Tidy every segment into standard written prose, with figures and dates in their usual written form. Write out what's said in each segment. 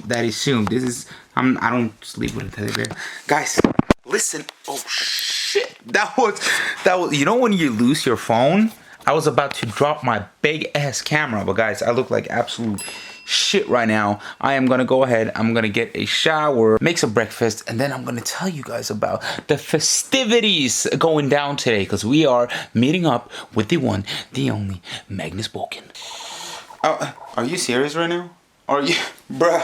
that is soon. This is, I don't sleep with a teddy bear. Guys, listen. Oh shit, that was, you know when you lose your phone? I was about to drop my big ass camera, but guys, I look like absolute shit right now. I am gonna go ahead, I'm gonna get a shower, make some breakfast, and then I'm gonna tell you guys about the festivities going down today, because we are meeting up with the one, the only Magnus Bolkin. Are you serious right now? Are you, bruh?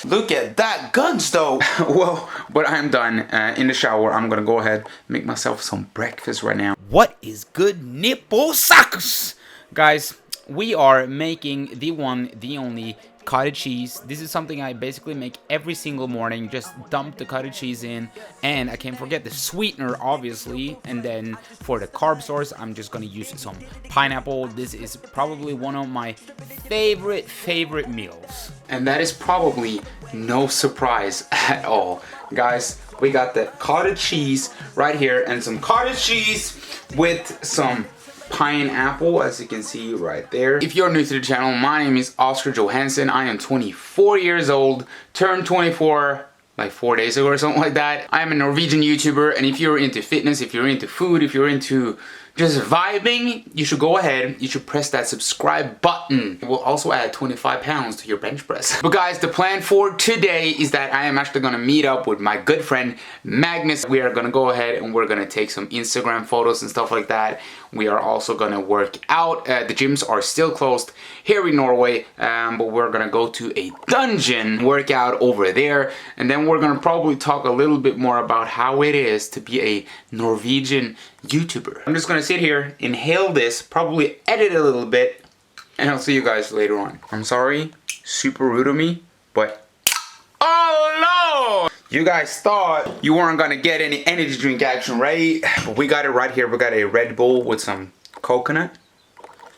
Look at that guns though. Well, but I'm done in the shower. I'm gonna go ahead, make myself some breakfast right now. What is good, nipple suckers? Guys, we are making the one, the only cottage cheese. This is something I basically make every single morning. Just dump the cottage cheese in, and I can't forget the sweetener, obviously. And then for the carb source, I'm just gonna use some pineapple. This is probably one of my favorite meals, and that is probably no surprise at all. Guys, we got the cottage cheese right here, and some cottage cheese with some pineapple, as you can see right there. If you're new to the channel, my name is Oscar Johansen. I am 24 years old, turned 24 like 4 days ago or something like that. I am a Norwegian YouTuber, and if you're into fitness, if you're into food, if you're into just vibing, you should go ahead, you should press that subscribe button. It will also add 25 pounds to your bench press. But guys, the plan for today is that I am actually gonna meet up with my good friend Magnus. We are gonna go ahead and we're gonna take some Instagram photos and stuff like that. We are also gonna work out. The gyms are still closed here in Norway, but we're gonna go to a dungeon workout over there, and then we're gonna probably talk a little bit more about how it is to be a Norwegian YouTuber. I'm just gonna sit here, inhale this, probably edit a little bit, and I'll see you guys later on. I'm sorry, super rude of me, but oh no! You guys thought you weren't gonna get any energy drink action, right? But we got it right here. We got a Red Bull with some coconut.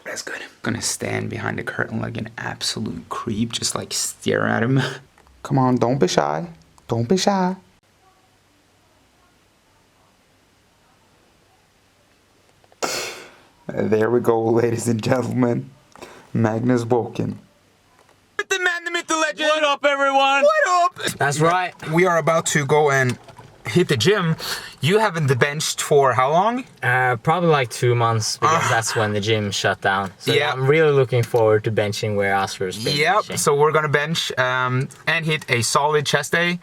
That's good. I'm gonna stand behind the curtain like an absolute creep, just like stare at him. Come on, don't be shy. Don't be shy. There we go, ladies and gentlemen. Magnus Bolkin. The man, the myth, the legend. What up, everyone? What up? That's right. We are about to go and hit the gym. You haven't benched for how long? Probably like 2 months, because that's when the gym shut down. So yeah, I'm really looking forward to benching where Oscar's been. Yep, so we're gonna bench and hit a solid chest day.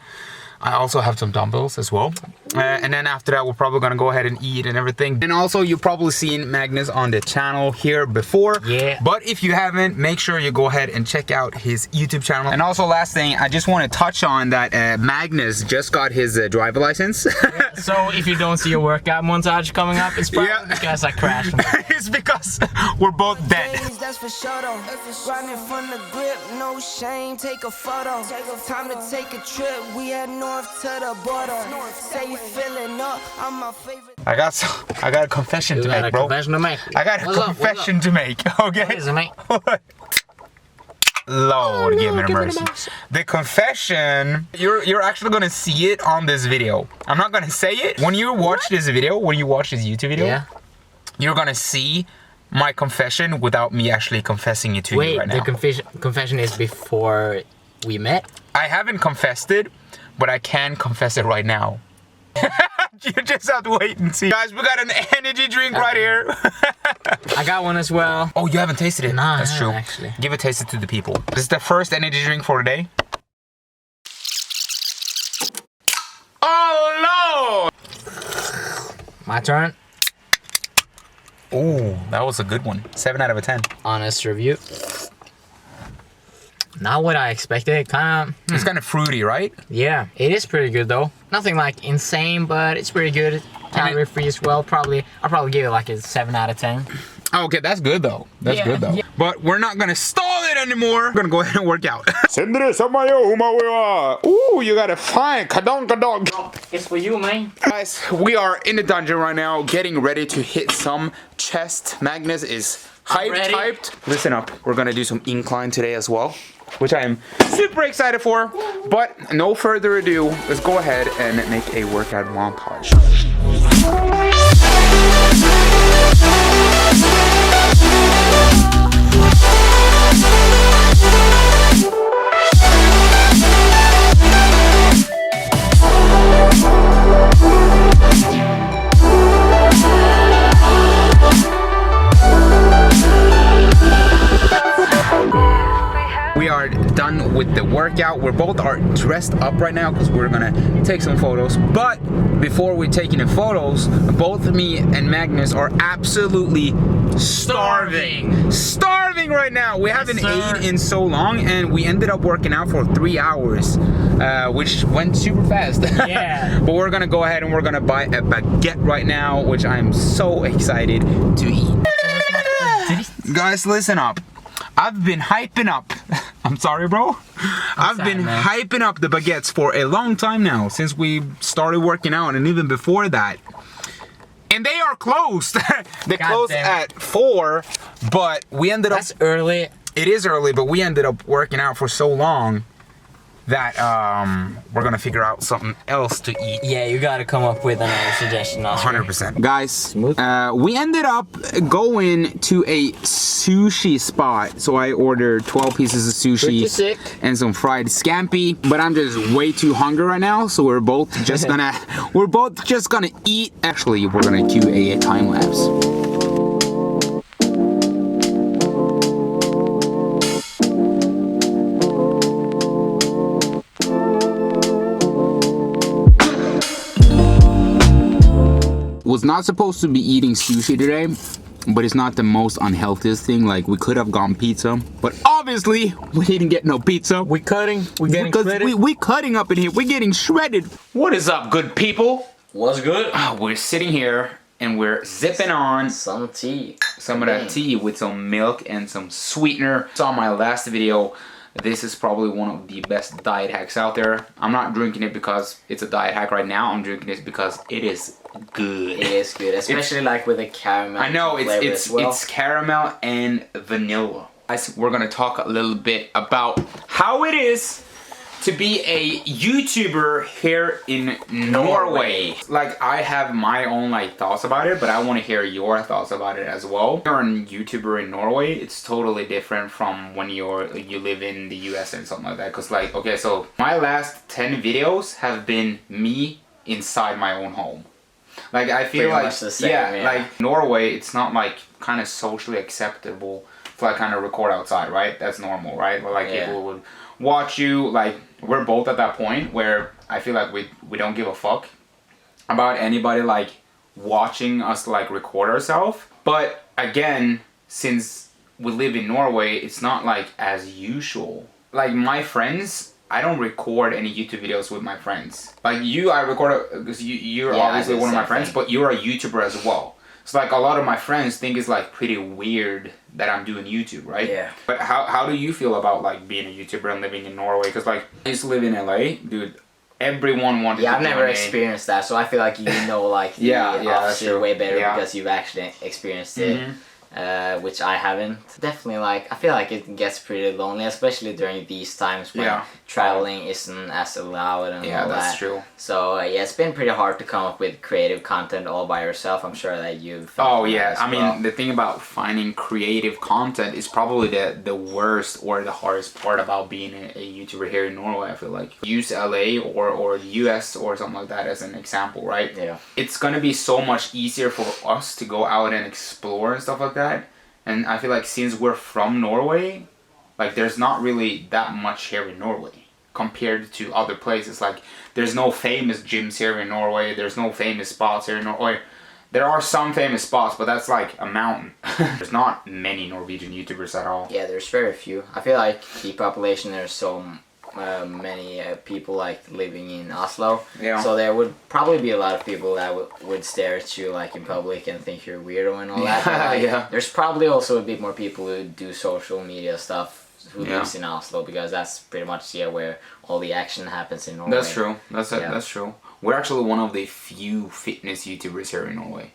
I also have some dumbbells as well. And then after that, we're probably gonna go ahead and eat and everything. And also, you've probably seen Magnus on the channel here before. Yeah. But if you haven't, make sure you go ahead and check out his YouTube channel. And also, last thing, I just want to touch on that Magnus just got his driver license. Yeah, so if you don't see a workout montage coming up, it's probably because I crashed. It's because we're both dead. That's for sure though. Grinding from the grip, no shame, take a photo. Time to take a trip, we head north to the border. Say you feeling up, I'm my favorite. I got a confession to make, bro. Confession to make. I got a confession to make, okay? What is it, mate? Lord, give me mercy. The confession, you're actually gonna see it on this video. I'm not gonna say it. When you watch this video, when you watch this YouTube video, yeah, you're gonna see my confession without me actually confessing it to you right now. Wait, the confession is before we met? I haven't confessed it, but I can confess it right now. You just have to wait and see. Guys, we got an energy drink right here. I got one as well. Oh, you haven't tasted it? Nah, that's true. Actually. Give a taste it to the people. This is the first energy drink for today. Oh no! My turn. Ooh, that was a good one. 7 out of 10. Honest review. Not what I expected. It's kind of fruity, right? Yeah, it is pretty good though. Nothing like insane, but it's pretty good. Calorie free as well. I'll probably give it like a 7 out of 10. Oh, okay, that's good though. That's good though. Yeah. But we're not gonna stall it anymore. We're gonna go ahead and work out. Ooh, you got a fine kadong. It's for you, man. Guys, we are in the dungeon right now, getting ready to hit some chest. Magnus is hyped. Listen up, we're gonna do some incline today as well, which I am super excited for. But no further ado, let's go ahead and make a workout montage. We are done with the workout. We both are dressed up right now because we're gonna take some photos. But before we're taking the photos, both me and Magnus are absolutely starving. Starving right now. We haven't ate in so long, and we ended up working out for 3 hours, which went super fast. Yeah. But we're gonna go ahead and we're gonna buy a baguette right now, which I'm so excited to eat. Guys, listen up. I've been hyping up. I'm sorry, bro. I've been hyping up the baguettes for a long time now, since we started working out, and even before that. And they are closed. They closed at 4, but we ended up. That's early. It is early, but we ended up working out for so long that we're gonna figure out something else to eat. Yeah, you gotta come up with another suggestion. 100%. Guys, we ended up going to a sushi spot. So I ordered 12 pieces of sushi and some fried scampi. But I'm just way too hungry right now, so we're both just gonna eat. Actually, we're gonna cue a time lapse. Was not supposed to be eating sushi today, but it's not the most unhealthiest thing. Like, we could have gone pizza, but obviously we didn't get no pizza. We getting shredded. We cutting up in here. We're getting shredded. What is up, good people? What's good? We're sitting here and we're zipping on Some tea. some of that tea with some milk and some sweetener. Saw my last video. This is probably one of the best diet hacks out there. I'm not drinking it because it's a diet hack right now. I'm drinking it because it is good. It is good, especially like with the caramel. I know, it's caramel and vanilla. Guys, we're gonna talk a little bit about how it is to be a YouTuber here in Norway. Like, I have my own thoughts about it, but I want to hear your thoughts about it as well. You're a YouTuber in Norway, it's totally different from when you live in the US and something like that. Cause okay, so my last 10 videos have been me inside my own home. Like, I feel like, like Norway, it's not kind of socially acceptable to kind of record outside, right? That's normal, right? But people would watch you. We're both at that point where I feel like we don't give a fuck about anybody watching us record ourselves. But again, since we live in Norway, it's not as usual. My friends, I don't record any YouTube videos with my friends. You, I record because you're obviously one of my friends, but you're a YouTuber as well. So a lot of my friends think it's pretty weird that I'm doing YouTube, right? Yeah. But how do you feel about being a YouTuber and living in Norway? Because I used to live in LA, dude. Everyone wanted. Yeah, I've never experienced that, so I feel like you know the opposite way better because you've actually experienced it. Which I haven't. Definitely I feel like it gets pretty lonely, especially during these times when traveling isn't as allowed and all that. Yeah, that's true. So it's been pretty hard to come up with creative content all by yourself. I'm sure that you've I mean, the thing about finding creative content is probably the worst or the hardest part about being a YouTuber here in Norway. I feel like use LA or the US or something like that as an example, right? Yeah. It's gonna be so much easier for us to go out and explore and stuff like that. And I feel like since we're from Norway, there's not really that much here in Norway compared to other places. There's no famous gyms here in Norway. There's no famous spots here in Norway. There are some famous spots, but that's a mountain. There's not many Norwegian YouTubers at all. Yeah, there's very few. I feel like the population, there's so many people living in Oslo. Yeah. So there would probably be a lot of people that would stare at you in public and think you're weirdo and all that. But, there's probably also a bit more people who do social media stuff who lives in Oslo, because that's pretty much where all the action happens in Norway. That's true. That's true. We're actually one of the few fitness YouTubers here in Norway.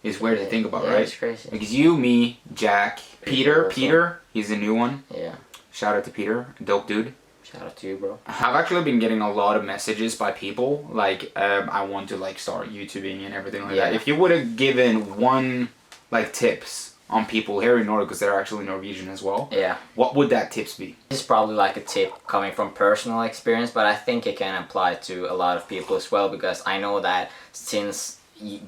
It's weird to think about, right? It's crazy. Because you, me, Jack, Peter, he's a new one. Yeah. Shout out to Peter, dope dude. Shout out to you, bro. I've actually been getting a lot of messages by people I want to start YouTubing and everything like that. If you would have given one tips on people here in Norway, because they're actually Norwegian as well. Yeah. What would that tips be? This is probably like a tip coming from personal experience, but I think it can apply to a lot of people as well, because I know that since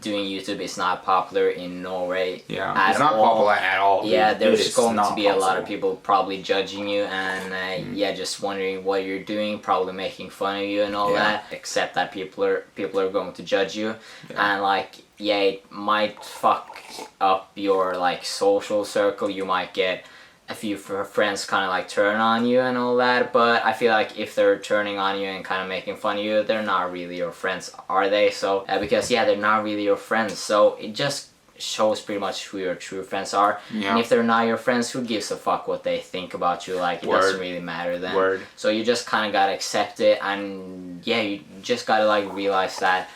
doing YouTube is not popular in Norway it's not popular at all. Yeah, Dude, there's going to be possible. a lot of people probably judging you and just wondering what you're doing, probably making fun of you and all that. Except that people are going to judge you, and like it might fuck up your like social circle. You might get a few friends kind of like turn on you and all that, but I feel like if they're turning on you and kind of making fun of you, they're not really your friends, are they? So because they're not really your friends, so it just shows pretty much who your true friends are. And if they're not your friends, who gives a fuck what they think about you? Like, it doesn't really matter then. So you just kind of gotta accept it, and you just gotta like realize that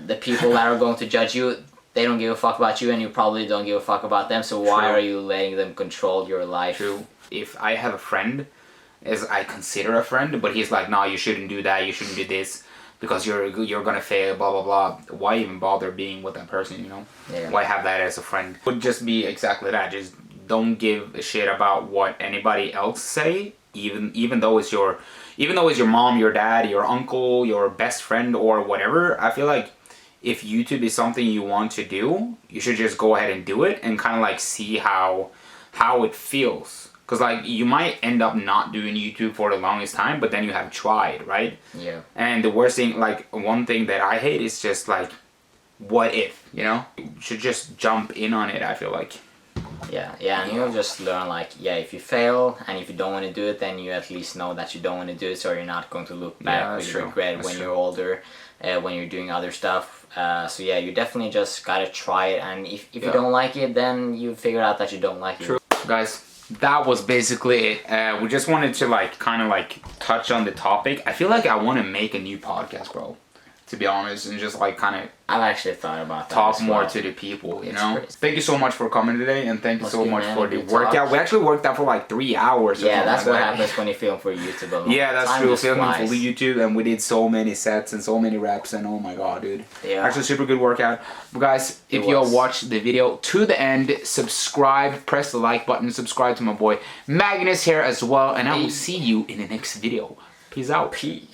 the people that are going to judge you, they don't give a fuck about you, and you probably don't give a fuck about them, so why are you letting them control your life? True. If I have a friend, as I consider a friend, but he's like, no, you shouldn't do that, you shouldn't do this, because you're gonna fail, blah, blah, blah. Why even bother being with that person, you know? Yeah. Why have that as a friend? Would just be exactly that. Just don't give a shit about what anybody else say, even though it's your mom, your dad, your uncle, your best friend, or whatever. I feel like if YouTube is something you want to do, you should just go ahead and do it and kind of like see how it feels. Because like you might end up not doing YouTube for the longest time, but then you have tried, right? Yeah. And the worst thing, like one thing that I hate is just like, what if, you know? You should just jump in on it, I feel like. And you'll just learn like, if you fail and if you don't want to do it, then you at least know that you don't want to do it, so you're not going to look back with regret when you're older, when you're doing other stuff. You definitely just gotta try it, and if you don't like it, then you figure out that you don't like it. Guys, that was basically it. We just wanted to like kind of like touch on the topic. I feel like I want to make a new podcast, bro, to be honest, and just like kind of I've actually thought about that. Talk more to the people, you know? Thank you so much for coming today, and thank you so much for the workout. We actually worked out for like 3 hours. Yeah, that's what happens when you film for YouTube alone. Yeah, that's true. Filming for YouTube, and we did so many sets and so many reps, and oh my god, dude. Yeah. Actually, super good workout. But guys, if you all watched the video to the end, subscribe, press the like button, subscribe to my boy Magnus here as well, and I will see you in the next video. Peace out. Peace.